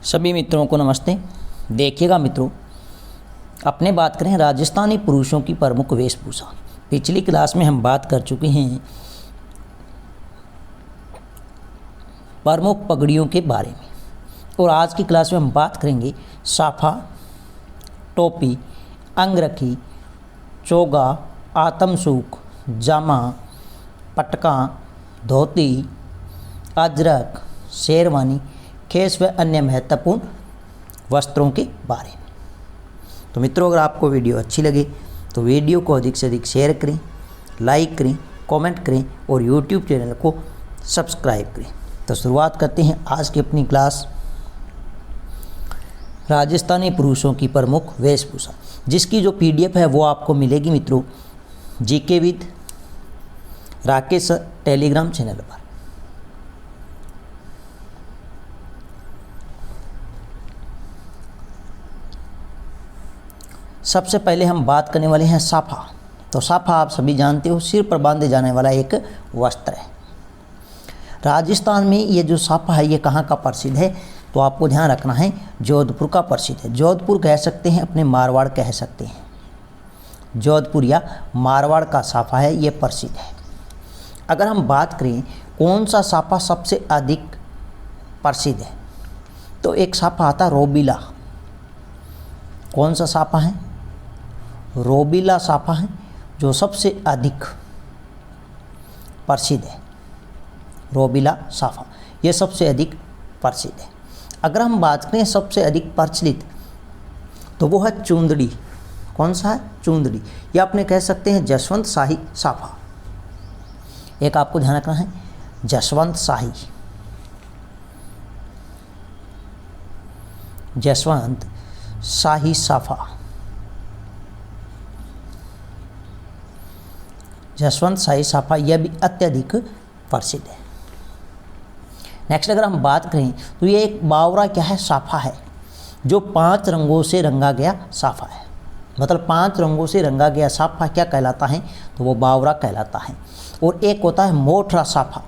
सभी मित्रों को नमस्ते। देखिएगा मित्रों, अपने बात करें राजस्थानी पुरुषों की प्रमुख वेशभूषा। पिछली क्लास में हम बात कर चुके हैं प्रमुख पगड़ियों के बारे में, और आज की क्लास में हम बात करेंगे साफा, टोपी, अंगरखी, चोगा, आतमसूक, जामा, पटका, धोती, अजरक, शेरवानी, खेस व अन्य महत्वपूर्ण वस्त्रों के बारे में। तो मित्रों, अगर आपको वीडियो अच्छी लगे तो वीडियो को अधिक से अधिक शेयर करें, लाइक करें, कमेंट करें और यूट्यूब चैनल को सब्सक्राइब करें। तो शुरुआत करते हैं आज की अपनी क्लास, राजस्थानी पुरुषों की प्रमुख वेशभूषा, जिसकी जो PDF है वो आपको मिलेगी मित्रों GK with Rakesh Telegram channel पर। सबसे पहले हम बात करने वाले हैं साफा। तो साफा आप सभी जानते हो, सिर पर बांधे जाने वाला एक वस्त्र है। राजस्थान में ये जो साफा है ये कहाँ का प्रसिद्ध है, तो आपको ध्यान रखना है जोधपुर का प्रसिद्ध है। जोधपुर कह सकते हैं, अपने मारवाड़ कह सकते हैं। जोधपुर या मारवाड़ का साफा है, ये प्रसिद्ध है। अगर हम बात करें कौन सा साफा सबसे अधिक प्रसिद्ध है, तो एक साफा आता रोबिला। कौन सा साफा है? रोबिला साफा है जो सबसे अधिक प्रसिद्ध है। रोबिला साफा ये सबसे अधिक प्रसिद्ध है। अगर हम बात करें सबसे अधिक प्रचलित, तो वो है चुंदड़ी। कौन सा है? चुंदड़ी, या अपने कह सकते हैं जसवंत शाही साफा। एक आपको ध्यान रखना है, जसवंत शाही, जसवंत शाही साफा, जसवंत शाही साफा, यह भी अत्यधिक प्रसिद्ध है। नेक्स्ट अगर हम बात करें तो ये एक बावरा क्या है? साफा है, जो 5 रंगों से रंगा गया साफा है। मतलब 5 रंगों से रंगा गया साफा क्या कहलाता है? तो वो बावरा कहलाता है। और एक होता है मोठरा साफा।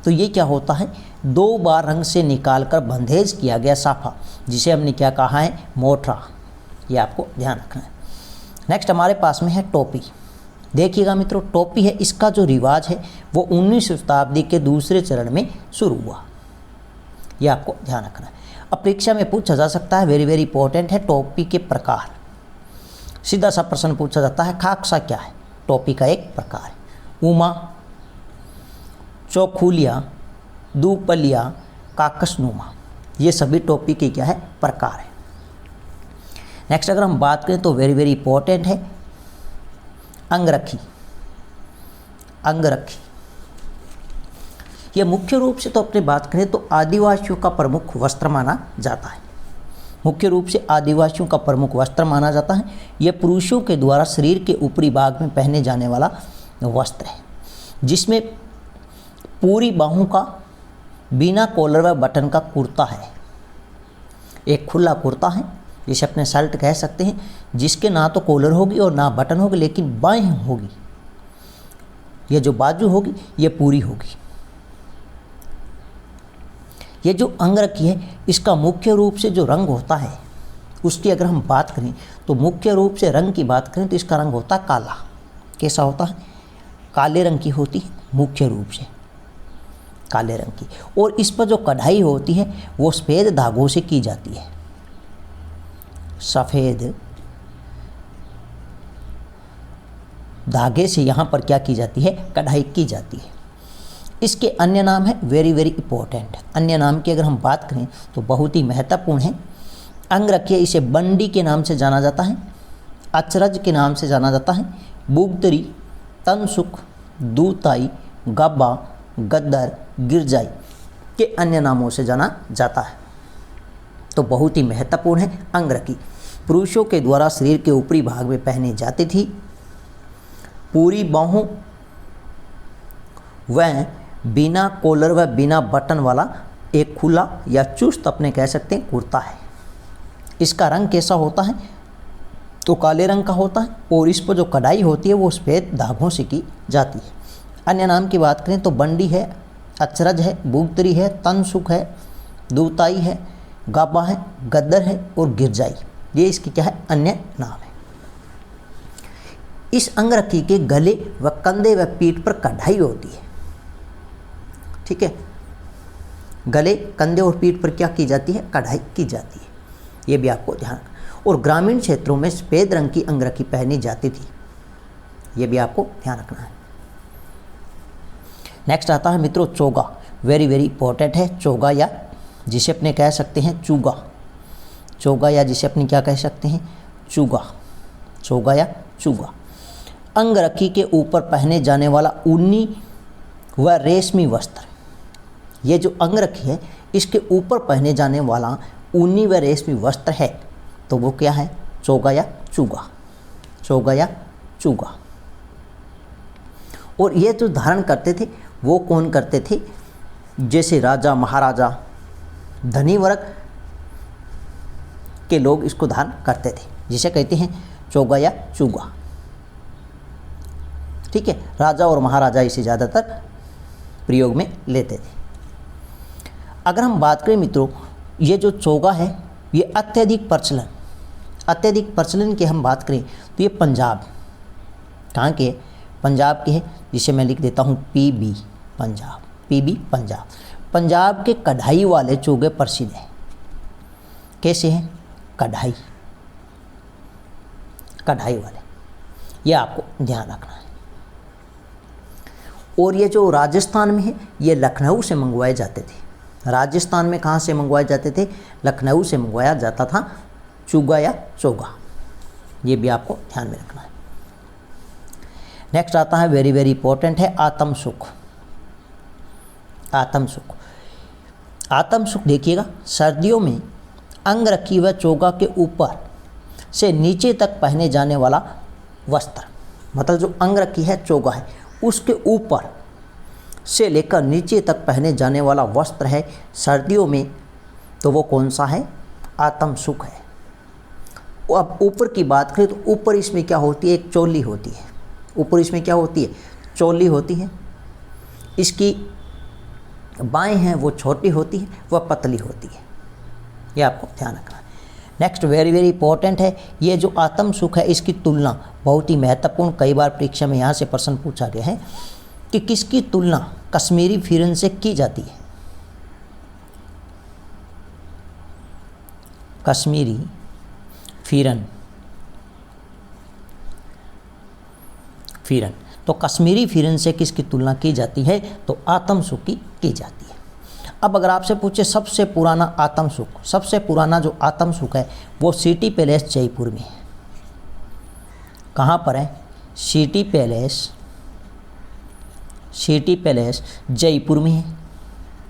तो ये क्या होता है? 2 बार रंग से निकालकर बंधेज किया गया साफा, जिसे हमने क्या कहा है? मोठरा। ये आपको ध्यान रखना है। नेक्स्ट हमारे पास में है टोपी। देखिएगा मित्रों, टोपी है, इसका जो रिवाज है वो 19वीं शताब्दी के दूसरे चरण में शुरू हुआ। ये आपको ध्यान रखना है। अब परीक्षा में पूछा जा सकता है, वेरी वेरी इंपॉर्टेंट है, टोपी के प्रकार। सीधा सा प्रश्न पूछा जाता है, खाकसा क्या है? टोपी का एक प्रकार है। उमा, चौखुलिया, दूपलिया, काकसनुमा, ये सभी टोपी के क्या है? प्रकार है। नेक्स्ट अगर हम बात करें तो वेरी वेरी इंपॉर्टेंट है अंगरखी। अंगरखी यह मुख्य रूप से, तो अपने बात करें तो आदिवासियों का प्रमुख वस्त्र माना जाता है। मुख्य रूप से आदिवासियों का प्रमुख वस्त्र माना जाता है। यह पुरुषों के द्वारा शरीर के ऊपरी भाग में पहने जाने वाला वस्त्र है, जिसमें पूरी बाहों का बिना कॉलर व बटन का कुर्ता है। एक खुला कुर्ता है, जिसे अपने शर्ट कह सकते हैं, जिसके ना तो कॉलर होगी और ना बटन होगी, लेकिन बाहें होगी। ये जो बाजू होगी ये पूरी होगी। ये जो अंगरखी है, इसका मुख्य रूप से जो रंग होता है, उसकी अगर हम बात करें तो मुख्य रूप से रंग की बात करें तो इसका रंग होता है काला। कैसा होता है? काले रंग की होती है, मुख्य रूप से काले रंग की। और इस पर जो कढ़ाई होती है वो सफ़ेद धागों से की जाती है। सफ़ेद धागे से यहाँ पर क्या की जाती है? कढ़ाई की जाती है। इसके अन्य नाम है, वेरी वेरी इंपॉर्टेंट, अन्य नाम की अगर हम बात करें तो बहुत ही महत्वपूर्ण है। अंगरखी, इसे बंडी के नाम से जाना जाता है, अचरज के नाम से जाना जाता है, बुगदरी, तनसुख, दूताई, गब्बा, गद्दर, गिरजाई के अन्य नामों से जाना जाता है। तो बहुत ही महत्वपूर्ण है अंगरखी। पुरुषों के द्वारा शरीर के ऊपरी भाग में पहनी जाती थी। पूरी बाहों व बिना कॉलर व बिना बटन वाला एक खुला या चुस्त, अपने कह सकते हैं, कुर्ता है। इसका रंग कैसा होता है? तो काले रंग का होता है, और इस पर जो कढ़ाई होती है वो सफ़ेद धागों से की जाती है। अन्य नाम की बात करें तो बंडी है, अचरज है, बुगतरी है, तनसुख है, दूताई है, गाबा है, गद्दर है और गिरजाई, ये इसकी क्या है, अन्य नाम है। इस अंगरखी के गले व कंधे व पीठ पर कढ़ाई होती है। ठीक है, गले, कंधे और पीठ पर क्या की जाती है, कढ़ाई की जाती है, ये भी आपको ध्यान रखना। और ग्रामीण क्षेत्रों में सफ़ेद रंग की अंगरखी पहनी जाती थी, ये भी आपको ध्यान रखना है। नेक्स्ट आता है मित्रों चोगा, वेरी वेरी इंपॉर्टेंट है। चोगा या जिसे अपने कह सकते हैं चूगा, चोगा या जिसे अपने क्या कह सकते हैं, चूगा, चोगा या चूगा। अंगरखी के ऊपर पहने जाने वाला ऊनी व रेशमी वस्त्र, ये जो अंगरखी है इसके ऊपर पहने जाने वाला ऊनी व रेशमी वस्त्र है तो वो क्या है, चोगा या चूगा, चोगा या चूगा। और ये जो धारण करते थे वो कौन करते थे, जैसे राजा महाराजा, धनी वर्ग के लोग इसको धारण करते थे, जिसे कहते हैं चोगा या चूगा। ठीक है, राजा और महाराजा इसे ज़्यादातर प्रयोग में लेते थे। अगर हम बात करें मित्रों, ये जो चोगा है ये अत्यधिक प्रचलन की हम बात करें तो ये पंजाब, कहाँ के, पंजाब के है, जिसे मैं लिख देता हूँ PB पंजाब, PB पंजाब। पंजाब के कढ़ाई वाले चोगे प्रसिद्ध हैं। कैसे हैं, कढ़ाई, कढ़ाई वाले, ये आपको ध्यान रखना है। और ये जो राजस्थान में है ये लखनऊ से मंगवाए जाते थे। राजस्थान में कहाँ से मंगवाए जाते थे, लखनऊ से मंगवाया जाता था चूगा या चोगा, ये भी आपको ध्यान में रखना है। नेक्स्ट आता है वेरी वेरी इंपॉर्टेंट है आत्म सुख। आत्म सुख, आत्म सुख देखिएगा, सर्दियों में अंगरखी व चोगा के ऊपर से नीचे तक पहने जाने वाला वस्त्र, मतलब जो अंगरखी है, चोगा है, उसके ऊपर से लेकर नीचे तक पहने जाने वाला वस्त्र है सर्दियों में, तो वो कौन सा है, आत्म सुख है। अब ऊपर की बात करें तो ऊपर इसमें क्या होती है, एक चोली होती है, ऊपर इसमें क्या होती है, चोली होती है। इसकी बाएं हैं वो छोटी होती है, वह पतली होती है, ये आपको ध्यान रखना है। नेक्स्ट वेरी वेरी इंपॉर्टेंट है, ये जो आत्म सुख है इसकी तुलना बहुत ही महत्वपूर्ण, कई बार परीक्षा में यहाँ से प्रश्न पूछा गया है कि किसकी तुलना कश्मीरी फिरन से की जाती है। कश्मीरी फिरन, फिरन, तो कश्मीरी फिरन से किसकी तुलना की जाती है, तो आत्म सुख की जाती है। अब अगर आपसे पूछे सबसे पुराना आत्म सुख, सबसे पुराना जो आत्म सुख है वो सिटी पैलेस जयपुर में है। कहाँ पर है, city palace, city palace Jaipur में है,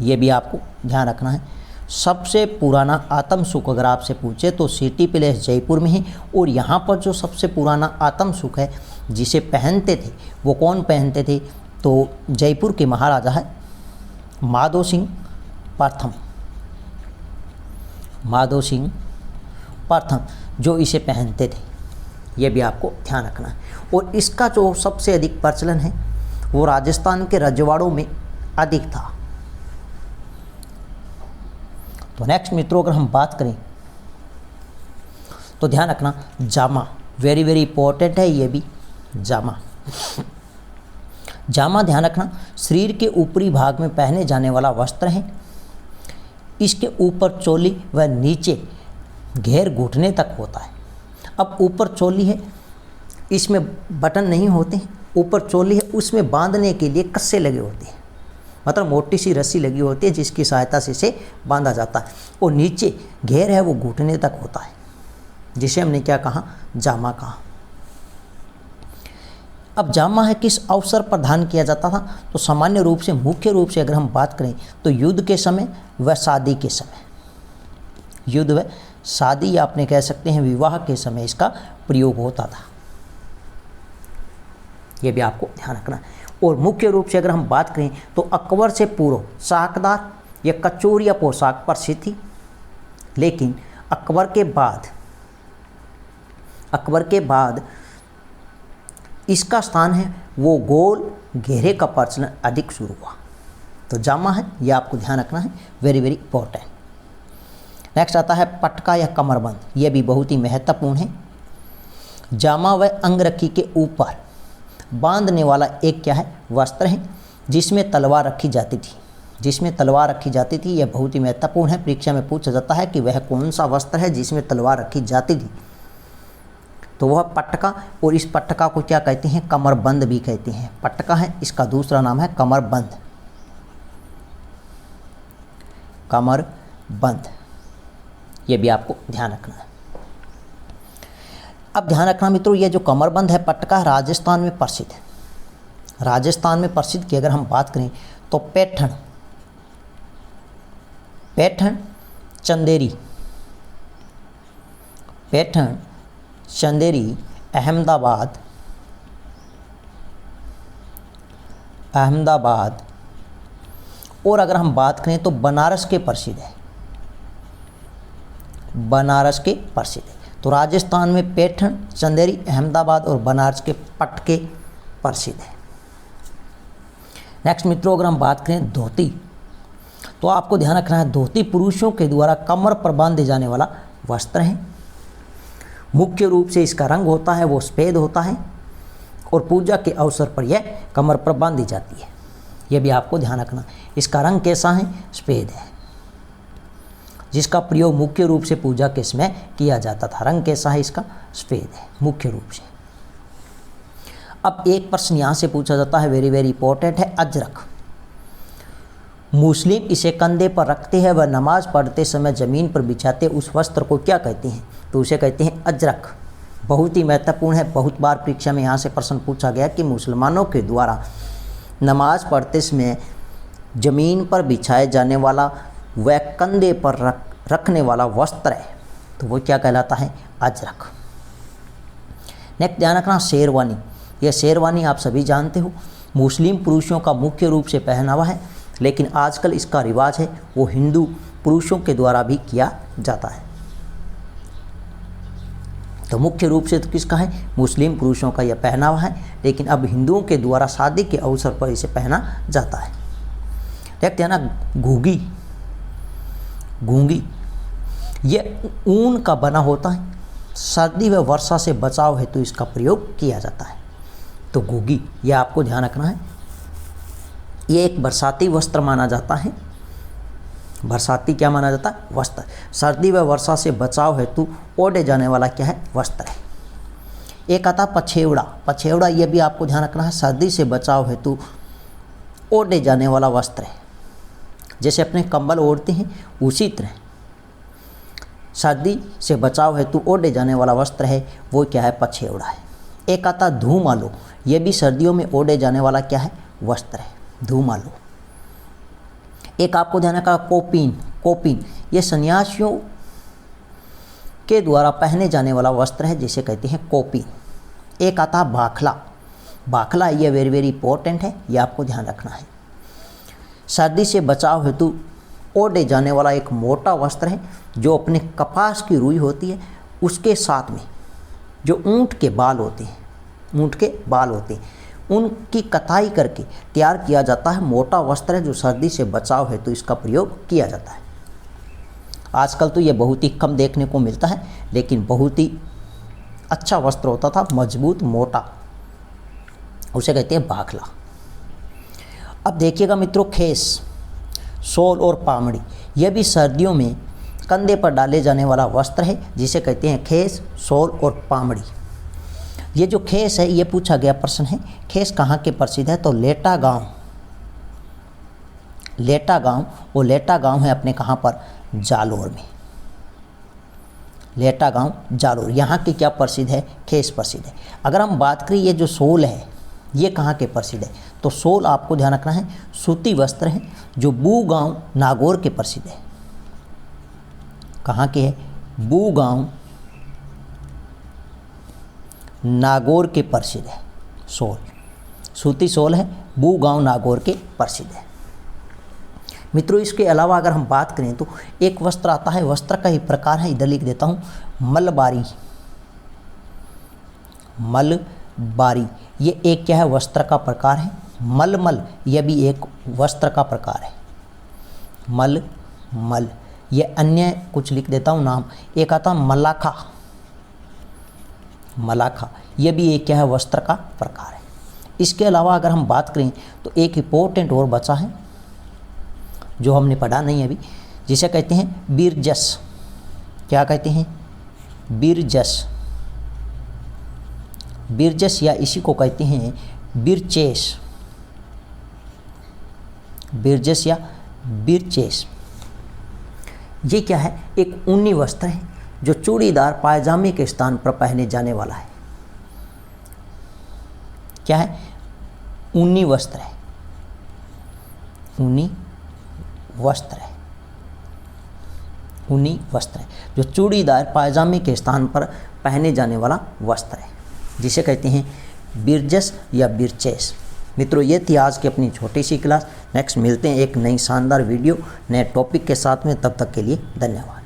ये भी आपको ध्यान रखना है। सबसे पुराना आत्म सुख अगर आपसे पूछे तो सिटी पैलेस जयपुर में है। और यहाँ पर जो सबसे पुराना आत्म सुख है जिसे पहनते थे वो कौन पहनते थे, तो जयपुर के महाराजा है माधो सिंह प्रथम, माधो सिंह प्रथम जो इसे पहनते थे, ये भी आपको ध्यान रखना है। और इसका जो सबसे अधिक प्रचलन है वो राजस्थान के रजवाड़ों में अधिक था। तो नेक्स्ट मित्रों अगर हम बात करें तो ध्यान रखना जामा, वेरी वेरी इंपॉर्टेंट है ये भी, जामा। जामा ध्यान रखना शरीर के ऊपरी भाग में पहने जाने वाला वस्त्र है। इसके ऊपर चोली व नीचे घेर घुटने तक होता है। अब ऊपर चोली है, इसमें बटन नहीं होते हैं, ऊपर चोली है उसमें बांधने के लिए कस्से लगे होते हैं, मतलब मोटी सी रस्सी लगी होती है जिसकी सहायता से इसे बांधा जाता है। और नीचे घेर है वो घुटने तक होता है, जिसे हमने क्या कहा, जामा कहा। अब जामा है किस अवसर पर धारण किया जाता था, तो सामान्य रूप से, मुख्य रूप से अगर हम बात करें तो युद्ध के समय व शादी के समय, युद्ध व शादी या अपने कह सकते हैं विवाह के समय इसका प्रयोग होता था, ये भी आपको ध्यान रखना है। और मुख्य रूप से अगर हम बात करें तो अकबर से पूर्व साकदार या कचोरिया पोशाक प्रसिद्ध थी, लेकिन अकबर के बाद इसका स्थान है वो गोल घेरे का प्रचलन अधिक शुरू हुआ। तो जामा है ये आपको ध्यान रखना है, वेरी वेरी इंपॉर्टेंट। नेक्स्ट आता है पटका या कमरबंद, ये भी बहुत ही महत्वपूर्ण है। जामा व अंगरखी के ऊपर बांधने वाला एक क्या है, वस्त्र है जिसमें तलवार रखी जाती थी, जिसमें तलवार रखी जाती थी। यह बहुत ही महत्वपूर्ण है, परीक्षा में पूछा जाता है कि वह कौन सा वस्त्र है जिसमें तलवार रखी जाती थी, तो वह पटका। और इस पटका को क्या कहते हैं, कमरबंद भी कहते हैं। पटका है, इसका दूसरा नाम है कमरबंद, कमरबंद, ये भी आपको ध्यान रखना है। अब ध्यान रखना मित्रों, ये जो कमरबंद है पटका राजस्थान में प्रसिद्ध है। राजस्थान में प्रसिद्ध की अगर हम बात करें तो पैठण, पैठण, चंदेरी, पैठण, चंदेरी, अहमदाबाद, अहमदाबाद, और अगर हम बात करें तो बनारस के प्रसिद्ध है, बनारस के प्रसिद्ध है। तो राजस्थान में पैठण, चंदेरी, अहमदाबाद और बनारस के पटके प्रसिद्ध है। नेक्स्ट मित्रों, अगर हम बात करें धोती, तो आपको ध्यान रखना है धोती पुरुषों के द्वारा कमर पर बांधे जाने वाला वस्त्र है। मुख्य रूप से इसका रंग होता है वो सफ़ेद होता है और पूजा के अवसर पर यह कमर पर बांधी जाती है, यह भी आपको ध्यान रखना। इसका रंग कैसा है, सफ़ेद है, जिसका प्रयोग मुख्य रूप से पूजा के समय किया जाता था। रंग कैसा है इसका, सफ़ेद है मुख्य रूप से। अब एक प्रश्न यहाँ से पूछा जाता है, वेरी वेरी इंपॉर्टेंट है, अजरक। मुस्लिम इसे कंधे पर रखते हैं व नमाज पढ़ते समय ज़मीन पर बिछाते उस वस्त्र को क्या कहते हैं, तो उसे कहते हैं अजरक। बहुत ही महत्वपूर्ण है, बहुत बार परीक्षा में यहाँ से प्रश्न पूछा गया कि मुसलमानों के द्वारा नमाज पढ़ते समय ज़मीन पर बिछाए जाने वाला वह कंधे पर रखने वाला वस्त्र है, तो वो क्या कहलाता है, अजरक। नेक्स्ट ध्यान रखना, शेरवानी। यह शेरवानी आप सभी जानते हो, मुस्लिम पुरुषों का मुख्य रूप से पहनावा है, लेकिन आजकल इसका रिवाज है वो हिंदू पुरुषों के द्वारा भी किया जाता है। तो मुख्य रूप से तो किसका है, मुस्लिम पुरुषों का यह पहनावा है, लेकिन अब हिंदुओं के द्वारा शादी के अवसर पर इसे पहना जाता है। देखते हैं ना, घूंगी, घूंगी ये ऊन का बना होता है, सर्दी व वर्षा से बचाव हेतु तो इसका प्रयोग किया जाता है। तो घूंगी यह आपको ध्यान रखना है, ये एक बरसाती वस्त्र माना जाता है। बरसाती क्या माना जाता है, वस्त्र। सर्दी व वर्षा से बचाव हेतु ओढ़े जाने वाला क्या है, वस्त्र है। एक आता पछेवड़ा, पछेवड़ा ये भी आपको ध्यान रखना है, सर्दी से बचाव हेतु ओढ़े जाने वाला वस्त्र है। जैसे अपने कंबल ओढ़ते हैं उसी तरह सर्दी से बचाव हेतु ओढ़े जाने वाला वस्त्र है वो क्या है, पछेवड़ा है। एक आता धूमालो, ये भी सर्दियों में ओढ़े जाने वाला क्या है, वस्त्र है, धूमालो। एक आपको ध्यान रखना, कोपीन, कोपीन ये सन्यासियों के द्वारा पहने जाने वाला वस्त्र है जिसे कहते हैं कोपीन। एक आता भाखला, भाखला ये वेरी वेरी इंपॉर्टेंट है, ये आपको ध्यान रखना है। सर्दी से बचाव हेतु ओढ़े जाने वाला एक मोटा वस्त्र है जो अपने कपास की रुई होती है उसके साथ में जो ऊँट के बाल होते हैं, ऊँट के बाल होते हैं उनकी कताई करके तैयार किया जाता है। मोटा वस्त्र है जो सर्दी से बचाव हेतु तो इसका प्रयोग किया जाता है। आजकल तो ये बहुत ही कम देखने को मिलता है, लेकिन बहुत ही अच्छा वस्त्र होता था, मजबूत मोटा, उसे कहते हैं भाखला। अब देखिएगा मित्रों, खेस, शॉल और पामड़ी यह भी सर्दियों में कंधे पर डाले जाने वाला वस्त्र है जिसे कहते हैं खेस, शॉल और पामड़ी। ये जो खेस है ये पूछा गया प्रश्न है, खेस कहाँ के प्रसिद्ध है, तो लेटा गांव, लेटा गांव, वो लेटा गांव है अपने कहाँ पर, जालोर में। लेटा गांव जालोर, यहाँ की क्या प्रसिद्ध है, खेस प्रसिद्ध है। अगर हम बात करें ये जो शॉल है ये कहाँ के प्रसिद्ध है, तो शॉल आपको ध्यान रखना है सूती वस्त्र है जो बू गांव नागौर के प्रसिद्ध है। कहाँ के है, बू गांव नागौर के प्रसिद्ध है। शॉल सूती शॉल है, बू गांव नागौर के प्रसिद्ध है। मित्रों इसके अलावा अगर हम बात करें तो एक वस्त्र आता है, वस्त्र का ही प्रकार है, इधर लिख देता हूँ, मलबारी। मलबारी ये एक क्या है, वस्त्र का प्रकार है। मलमल यह भी एक वस्त्र का प्रकार है। मलमल ये अन्य कुछ लिख देता हूँ नाम। एक आता मलाखा, मलाखा ये भी एक क्या है, वस्त्र का प्रकार है। इसके अलावा अगर हम बात करें तो एक इंपॉर्टेंट और बचा है जो हमने पढ़ा नहीं अभी, जिसे कहते हैं बीरजस। क्या कहते हैं? बीरजस। बीरजस या इसी को कहते हैं बीरचेस, बीरजस या बीरचेस। ये क्या है? एक ऊनी वस्त्र है जो चूड़ीदार पायजामे के स्थान पर पहने जाने वाला है। क्या है? ऊनी वस्त्र है, ऊनी वस्त्र है, ऊनी वस्त्र है जो चूड़ीदार पायजामे के स्थान पर पहने जाने वाला वस्त्र है, जिसे कहते हैं बीरजस या बीरचेस। मित्रों, ये थी आज की अपनी छोटी सी क्लास। नेक्स्ट मिलते हैं एक नई शानदार वीडियो नए टॉपिक के साथ में। तब तक के लिए धन्यवाद।